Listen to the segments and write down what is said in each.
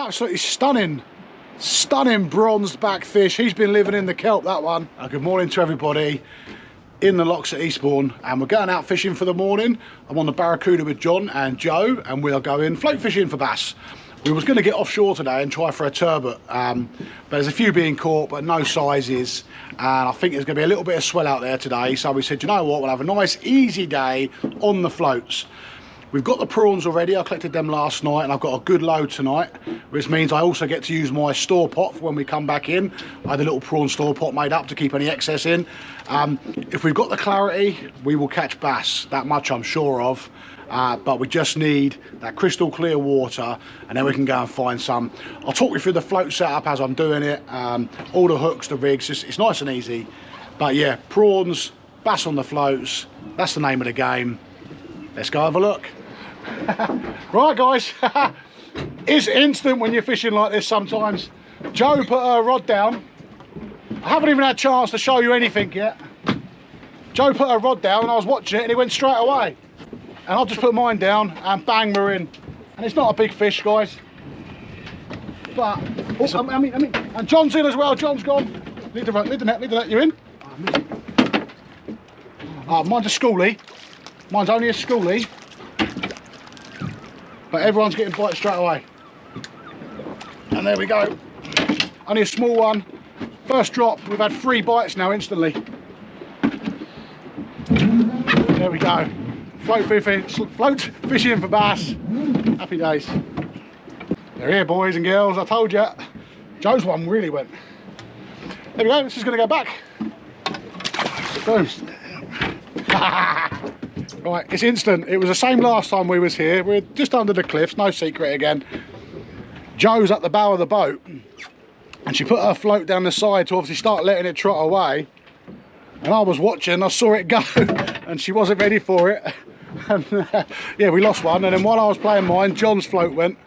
absolutely stunning bronzed back fish. He's been living in the kelp, that one. Good morning to everybody in the locks at Eastbourne, and we're going out fishing for the morning. I'm on the Barracuda with John and Joe, and we are going float fishing for bass. We was going to get offshore today and try for a turbot, but there's a few being caught, but no sizes, and I think there's going to be a little bit of swell out there today, so we said, you know what, we'll have a nice easy day on the floats. We've got the prawns already. I collected them last night, and I've got a good load tonight, which means I also get to use my store pot for when we come back in. I had a little prawn store pot made up to keep any excess in. If we've got the clarity, we will catch bass. That much I'm sure of. But we just need that crystal clear water, and then we can go and find some. I'll talk you through the float setup as I'm doing it. All the hooks, the rigs, it's nice and easy. But yeah, prawns, bass on the floats, that's the name of the game. Let's go have a look. Right guys, it's instant when you're fishing like this sometimes. Joe put her rod down. I haven't even had a chance to show you anything yet. Joe put her rod down and I was watching it and it went straight away. And I've just put mine down and bang, we're in. And it's not a big fish, guys. But, I mean, and John's in as well, John's gone. Lead the net, you in? Mine's a schoolie. Mine's only a schoolie. But everyone's getting bites straight away. And there we go. Only a small one. First drop, we've had 3 bites now instantly. There we go. Float fishing for bass. Happy days. They're here, boys and girls, I told you. Joe's one really went. There we go, this is going to go back. Boom. Right, it's instant. It was the same last time we was here. We're just under the cliffs, no secret again. Joe's at the bow of the boat and she put her float down the side to obviously start letting it trot away. And I was watching, I saw it go and she wasn't ready for it. And yeah, we lost one. And then while I was playing mine, John's float went.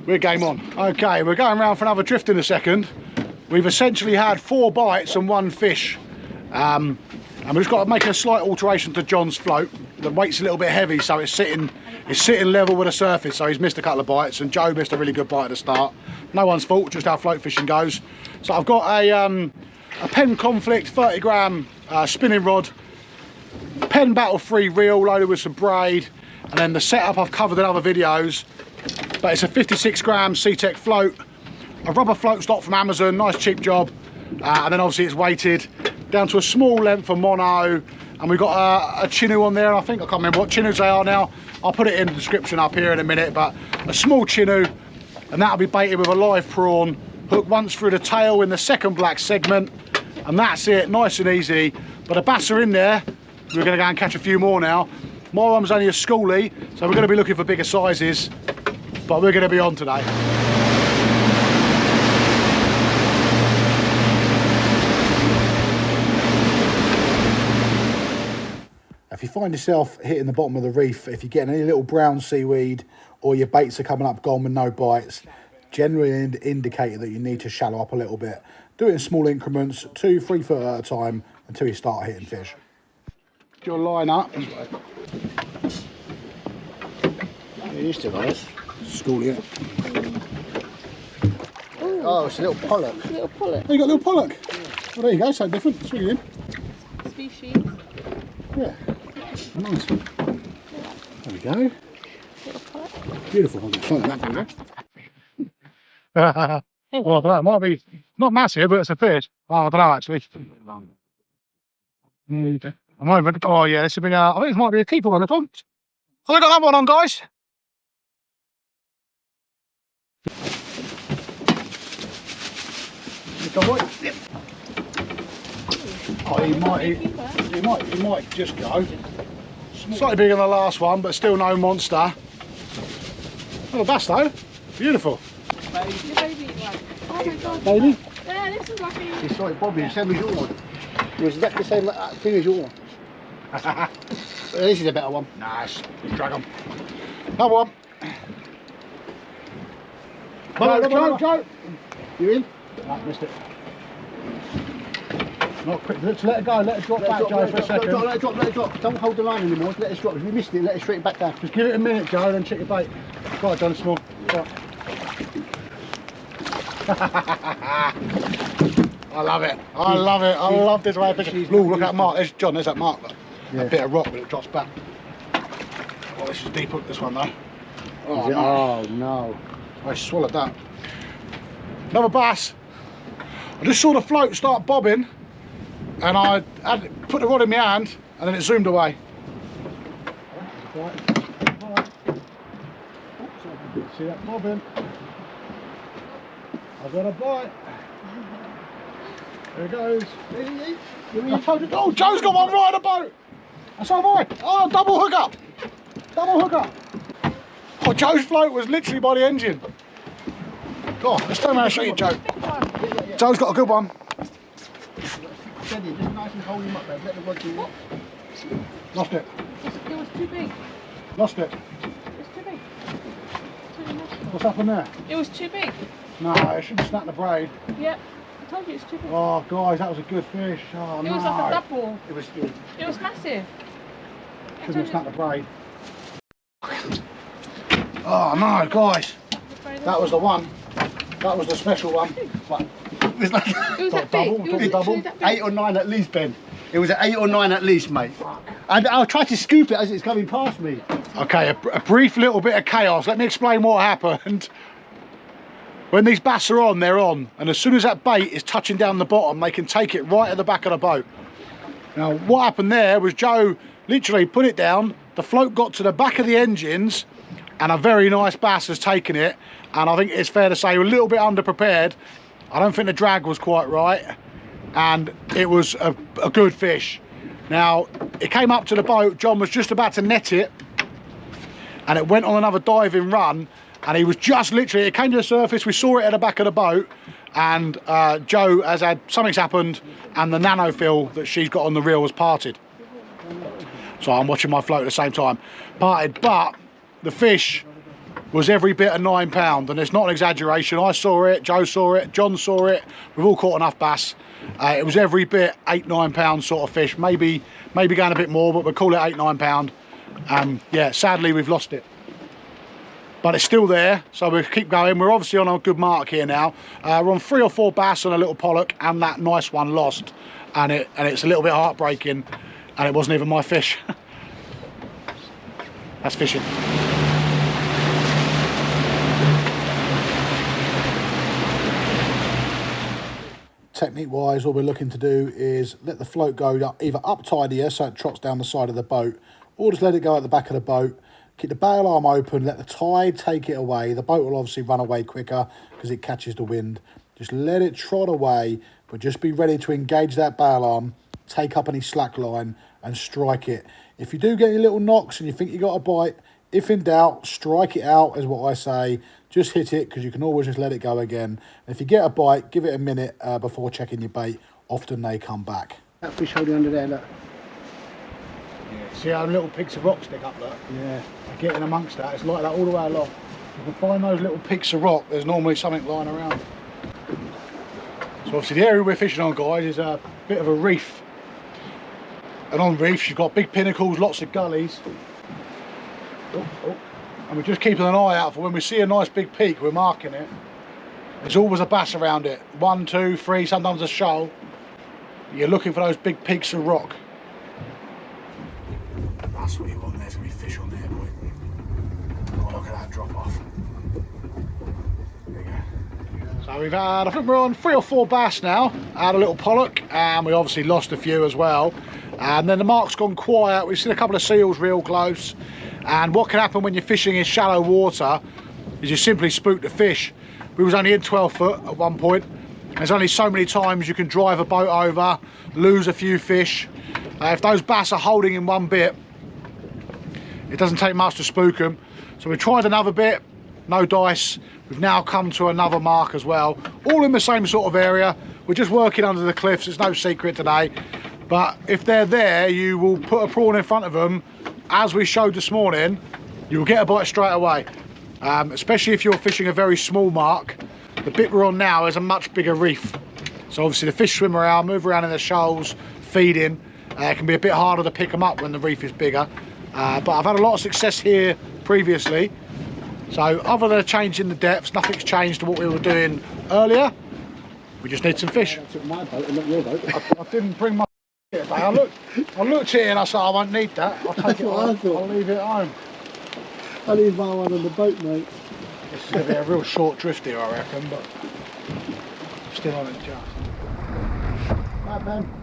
We're game on. Okay, we're going around for another drift in a second. We've essentially had 4 bites and 1 fish. And we've just got to make a slight alteration to John's float. The weight's a little bit heavy, so it's sitting level with the surface, so he's missed a couple of bites, and Joe missed a really good bite at the start. No one's fault, just how float fishing goes. So I've got a Penn Conflict 30 gram spinning rod, Penn Battle Free reel loaded with some braid, and then the setup I've covered in other videos, but it's a 56 gram C-Tech float, a rubber float stock from Amazon, nice cheap job, and then obviously it's weighted down to a small length of mono, and we've got a chinu on there. I think I can't remember what chinus they are now. I'll put it in the description up here in a minute, but a small chinu, and that'll be baited with a live prawn, hooked once through the tail in the second black segment, and that's it, nice and easy. But the bass are in there. We're going to go and catch a few more now. My one's only a schoolie, so we're going to be looking for bigger sizes, but we're going to be on today. If you find yourself hitting the bottom of the reef, if you're getting any little brown seaweed or your baits are coming up gone with no bites, generally an indicator that you need to shallow up a little bit. Do it in small increments, 2-3 foot at a time until you start hitting fish. Your line up. You're used to those. Schoolie it. Oh, it's a little pollock. It's a little pollock. Oh, you got a little pollock? Yeah. Well, there you go, something different. Swing it in. Species. Yeah. Nice. There we go. Beautiful. I'll get front of that for you. Well, I don't know, it might be not massive, but it's a fish. Oh, I don't know actually. I'm over. Oh yeah, this would be. I think this might be a keeper on this one. Oh, we got that one on, guys. Yep. Oh, he might just go. Slightly bigger than the last one, but still no monster. Oh, the bass though, beautiful. Baby, like, oh my god. Baby? Yeah, this is lucky. It's like Bobby, same as your one. It was exactly the same thing as your one. This is a better one. Nice. Drag on. Another one. Go. You in? No, missed it. Not quick. Let's let it go. Let it drop back, Joe, for a second. Let it drop. Don't hold the line anymore. Let it drop. If you missed it, let it straight back down. Just give it a minute, Joe, then check your bait. Right, done small. I love it. I love it. I love this way of fishing. Look at that mark. There's John. There's that mark. Look. Yeah. A bit of rock, but it drops back. Oh, this is deep hook. This one though. Oh, no. Oh no! I swallowed that. Another bass. I just saw the float start bobbing, and I had put the rod in my hand, and then it zoomed away. See that bobbing? I've got a bite. There it goes. I told you. Oh, Joe's got one right on the boat. And so have I. Oh, double hook up. Double hook up. Oh, Joe's float was literally by the engine. Go on, let's turn around and show you, Joe. Joe's got a good one. Steady, just nice and hold him up there. Let the rod do it. Lost it. It was too big. Lost it. It was too big. Too much. What's happened there? It was too big. No, I should have snapped the braid. Yep. I told you it's too big. Oh, guys, that was a good fish. Oh, It no. was like a double. It was. It was massive. Should have snapped the braid. Oh, no, guys. That was the one. That was the special one. What? It was like It was that double, big. It was double. literally that big. 8 or 9 at least, Ben. It was at 8 or 9 at least, mate. And I'll try to scoop it as it's coming past me. Okay, a brief little bit of chaos. Let me explain what happened. When these bass are on, they're on. And as soon as that bait is touching down the bottom, they can take it right at the back of the boat. Now, what happened there was Joe literally put it down, the float got to the back of the engines, and a very nice bass has taken it. And I think it's fair to say we're a little bit underprepared. I don't think the drag was quite right. And it was a good fish. Now, it came up to the boat, John was just about to net it, and it went on another diving run, and he was just literally, it came to the surface, we saw it at the back of the boat, and Joe has had, something's happened, and the nanofill that she's got on the reel has parted. So I'm watching my float at the same time. Parted, but the fish was every bit of £9, and it's not an exaggeration. I saw it, Joe saw it, John saw it, we've all caught enough bass. It was every bit £8–9 sort of fish, maybe going a bit more, but we'll call it £8–9. Yeah, sadly we've lost it, but it's still there, so we'll keep going. We're obviously on a good mark here now. We're on 3 or 4 bass and a little pollock, and that nice one lost, and it's a little bit heartbreaking, and it wasn't even my fish. That's fishing. Technique wise, all we're looking to do is let the float go either up tidier so it trots down the side of the boat, or just let it go at the back of the boat. Keep the bail arm open, let the tide take it away. The boat will obviously run away quicker because it catches the wind. Just let it trot away, but just be ready to engage that bail arm, take up any slack line and strike it. If you do get any little knocks and you think you got a bite, if in doubt, strike it out is what I say. Just hit it, because you can always just let it go again. And if you get a bite, give it a minute before checking your bait. Often they come back. That fish holding under there, look. Yeah. See how little peaks of rock stick up there? Yeah. Getting amongst that, it's like that all the way along. If you can find those little peaks of rock, there's normally something lying around. So obviously the area we're fishing on, guys, is a bit of a reef. And on reefs you've got big pinnacles, lots of gullies. And we're just keeping an eye out for when we see a nice big peak, we're marking it. There's always a bass around it. 1, 2, 3, sometimes a shoal. You're looking for those big peaks of rock. That's what you want. There's going to be fish on there, boy. Oh, look at that drop off. There you go. So we've had, I think we're on 3 or 4 bass now. Had a little pollock, and we obviously lost a few as well. And then the mark's gone quiet. We've seen a couple of seals real close. And what can happen when you're fishing in shallow water is you simply spook the fish. We was only in 12 foot at one point. There's only so many times you can drive a boat over, lose a few fish. If those bass are holding in one bit, it doesn't take much to spook them. So we tried another bit, no dice. We've now come to another mark as well, all in the same sort of area. We're just working under the cliffs, it's no secret today. But if they're there, you will put a prawn in front of them, as we showed this morning, you'll get a bite straight away. Especially if you're fishing a very small mark. The bit we're on now is a much bigger reef. So obviously the fish swim around, move around in the shoals, feeding. It can be a bit harder to pick them up when the reef is bigger. But I've had a lot of success here previously. So other than changing the depths, nothing's changed to what we were doing earlier. We just need some fish. I took my boat and not your boat. I didn't bring my today. I looked here and I said I won't need that. I'll take it home. I'll leave it at home. I leave my one on the boat, mate. This is going to be a real short drift here, I reckon, but still on it just. Right, Ben.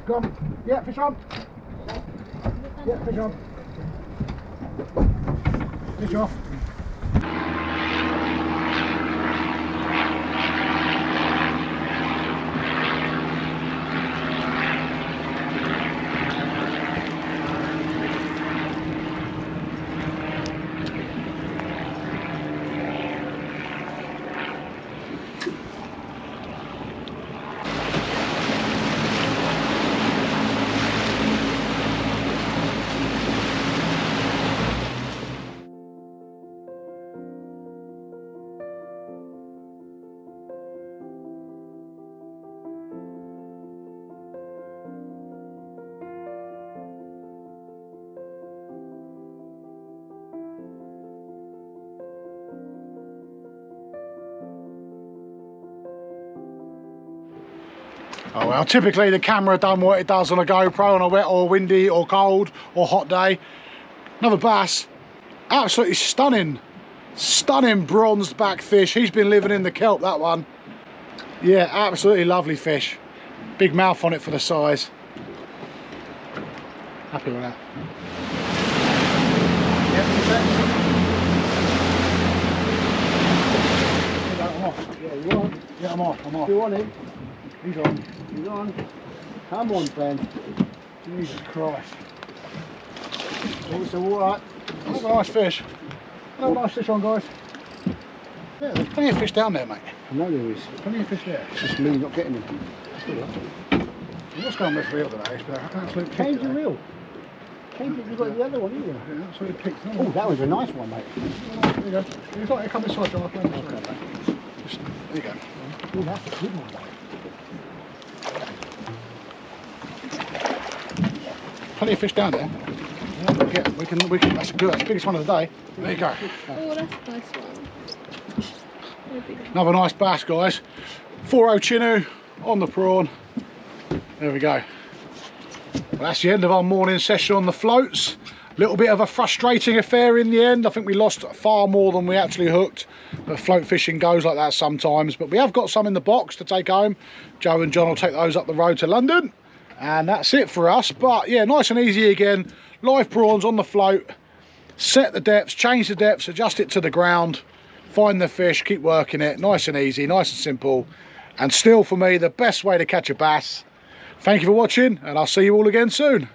Go on. Yeah, fish on. Yeah, fish on. Fish off. Oh well, typically the camera done what it does on a GoPro on a wet or windy or cold or hot day. Another bass, absolutely stunning bronzed back fish. He's been living in the kelp, that one. Yeah, absolutely lovely fish. Big mouth on it for the size. Happy with that. Yeah, I'm off. You want him? He's on. He's on. Come on, Ben. Jesus Christ. It's all right. Another nice fish. Another nice fish on, guys. Yeah, there's plenty of fish down there, mate. I know there is. Plenty of fish there. It's just me not getting them. What's going on with this reel today? It's been an absolute pick Change the today. reel. Change it. You've got the other one, haven't you? Yeah, absolutely picked. Oh, that was a nice one, mate. There you go. You've got to come this side, John. There you go. Oh, that's a good one, mate. Plenty of fish down there. Yeah, we can. That's good. That's the biggest one of the day. There you go. Oh, that's a nice one. Very big. Another nice bass, guys. 4.0 chinu on the prawn. There we go. Well, that's the end of our morning session on the floats. A little bit of a frustrating affair in the end. I think we lost far more than we actually hooked, but float fishing goes like that sometimes. But we have got some in the box to take home. Joe and John will take those up the road to London, and that's it for us. But yeah, nice and easy again. Live prawns on the float. Set the depths, change the depths, adjust it to the ground, find the fish, keep working it. Nice and easy, nice and simple, and still for me the best way to catch a bass. Thank you for watching, and I'll see you all again soon.